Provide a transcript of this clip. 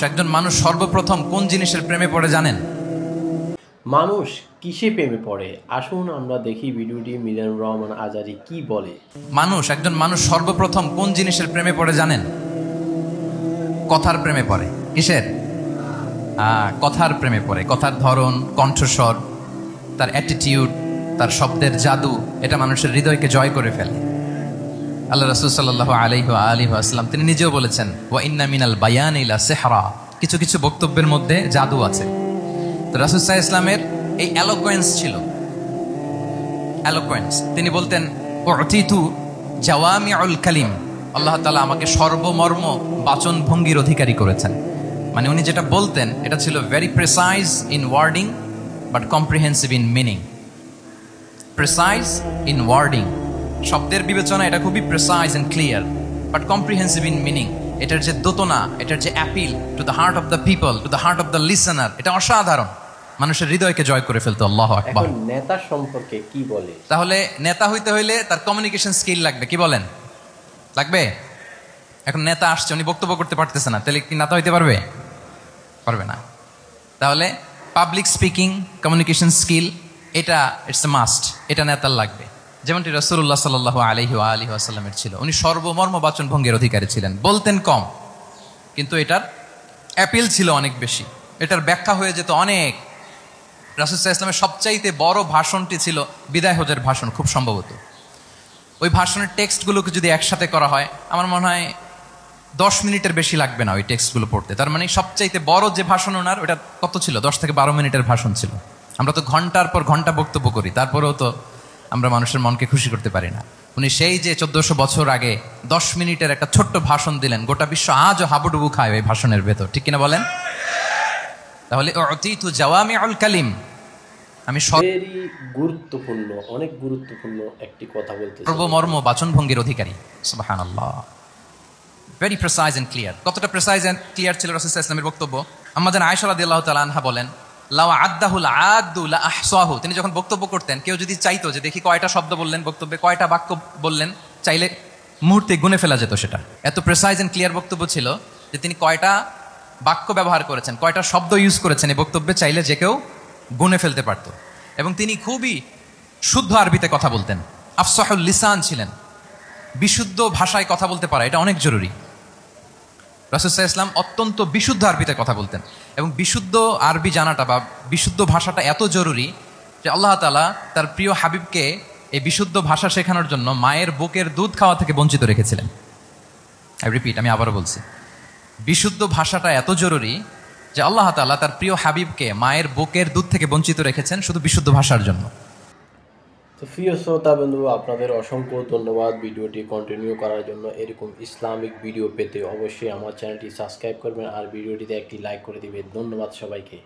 একজন মানুষ সর্বপ্রথম কোন জিনিসের প্রেমে পড়ে জানেন? মানুষ কিসে প্রেমে পড়ে? আসুন আমরা দেখি ভিডিওটি মিজানুর রহমান আজারি কি বলে। একজন মানুষ সর্বপ্রথম কোন জিনিসের প্রেমে পড়ে জানেন? কথার প্রেমে পড়ে। কিসের? কথার প্রেমে পড়ে। কথার ধরন, কণ্ঠস্বর, তার অ্যাটিটিউড, তার শব্দের জাদু, এটা মানুষের হৃদয়কে জয় করে ফেলে। আল্লাহ রাসূল সাল্লাল্লাহু আলাইহি ওয়া আলিহি ওয়াসাল্লাম তিনি নিজেও বলেছেন, ওয়া ইন্না মিনাল বায়ানি লা সিহরা, কিছু কিছু বক্তব্যের মধ্যে জাদু আছে। তো রাসূল সাল্লাল্লাহু আলাইহি ওয়াসাল্লামের এই এলোকোয়েন্স ছিল। তিনি বলতেন, উতিতু জাওয়ামিউল কালিম, আল্লাহ তাআলা আমাকে সর্বমর্ম বাচন ভঙ্গির অধিকারী করেছেন। মানে উনি যেটা বলতেন এটা ছিল very precise in wording but comprehensive in meaning. Precise in wording, শব্দের বিবেচনা এটা খুবই precise and clear, but comprehensive in meaning. এটার যে দোতনা, এটার যে appeal to the heart of the people, to the heart of the listener, এটা অসাধারণ, মানুষের হৃদয়কে জয় করে ফেলতো। আল্লাহু আকবার। এখন নেতা সম্পর্কে কি বলে? তাহলে নেতা হইতে হইলে তার কমিউনিকেশন স্কিল লাগবে, কি বলেন? লাগবে। এখন নেতা আসছে, উনি বক্তব্য করতে পারতেছে না, তাহলে কি নেতা হইতে পারবে? পারবে না। তাহলে পাবলিক স্পিকিং, কমিউনিকেশন স্কিল, এটা ইটস এ মাস্ট, এটা নেতার লাগবে। যেমনটি রাসূলুল্লাহ সাল্লাল্লাহু আলাইহি ওয়া আলিহি ওয়াসাল্লামের ছিল। উনি সর্বমর্ম বাচন ভঙ্গের অধিকারী ছিলেন। বলতেন কম, কিন্তু এটার অ্যাপিল ছিল অনেক বেশি, এটার ব্যাখ্যা হয়ে যেত অনেক। রাসূল সাল্লাল্লাহু আলাইহি ওয়াসাল্লামের সবচাইতে বড় ভাষণটি ছিল বিদায় হজের ভাষণ, খুব সম্ভবত। ওই ভাষণের টেক্সটগুলোকে যদি একসাথে করা হয়, আমার মনে হয় 10 মিনিটের বেশি লাগবে না ওই টেক্সটগুলো পড়তে। তার মানে সবচাইতে বড় যে ভাষণ ওনার, ওটা কত ছিল? 10 থেকে 12 মিনিটের ভাষণ ছিল। আমরা তো ঘন্টার পর ঘন্টা বক্তব্য করি, তারপরেও তো আমরা মানুষের মনকে খুশি করতে পারি না। উনি সেই যে 1400 বছর আগে 10 মিনিটের একটা ছোট্ট ভাষণ দিলেন, গোটা বিশ্ব আজও হাবুডুবু খায় ওই ভাষণের ভেতর, ঠিক কিনা বলেন? তাহলে উতিতু জাওয়ামিউল কালিম, আমি ভেরি গুরুত্বপূর্ণ, অনেক গুরুত্বপূর্ণ একটি কথা বলতে চাই। সর্বমর্ম বাচন ভঙ্গির অধিকারী। সুবহানাল্লাহ। Very precise and clear. কতটা প্রেসাইজ এন্ড ক্লিয়ার ছিল রাসূল সাল্লাল্লাহু আলাইহি ওয়াসাল্লামের বক্তব্য? আম্মাজান আয়েশা রাদিয়াল্লাহু তাআলা আনহা বলেন, লাউ আদ্দাহুল আদু লা আহসাহু, তিনি যখন বক্তব্য করতেন, কেউ যদি চাইতো যে দেখি কয়টা শব্দ বললেন বক্তব্যে, কয়টা বাক্য বললেন, চাইলে মুহূর্তে গুনে ফেলা যেত সেটা। এত প্রেসাইজ এন্ড ক্লিয়ার বক্তব্য ছিল যে তিনি কয়টা বাক্য ব্যবহার করেছেন, কয়টা শব্দ ইউজ করেছেন এই বক্তব্যে, চাইলে যে কেউ গুনে ফেলতে পারত। এবং তিনি খুবই শুদ্ধ আরবিতে কথা বলতেন, আফসাহুল লিসান ছিলেন। বিশুদ্ধ ভাষায় কথা বলতে পারা এটা অনেক জরুরি। রাসূল সাল্লাল্লাহু আলাইহি ওয়াসাল্লাম অত্যন্ত বিশুদ্ধ আরবিতে কথা বলতেন, এবং বিশুদ্ধ আরবি জানাটা বা বিশুদ্ধ ভাষাটা এত জরুরি যে আল্লাহ তাআলা তার প্রিয় হাবিবকে এই বিশুদ্ধ ভাষা শেখানোর জন্য মায়ের বুকের দুধ খাওয়া থেকে বঞ্চিত রেখেছিলেন। আই রিপিট, আমি আবারও বলছি, বিশুদ্ধ ভাষাটা এত জরুরি যে আল্লাহ তাআলা তার প্রিয় হাবিবকে মায়ের বুকের দুধ থেকে বঞ্চিত রেখেছেন শুধু বিশুদ্ধ ভাষার জন্য। তো প্রিয় শ্রোতা বন্ধু, আপনাদের অসংখ্য ধন্যবাদ ভিডিওটি কন্টিনিউ করার জন্য। এরকম ইসলামিক ভিডিও পেতে অবশ্যই আমার চ্যানেলটি সাবস্ক্রাইব করবেন আর ভিডিওটিতে একটি লাইক করে দিবেন। ধন্যবাদ সবাইকে।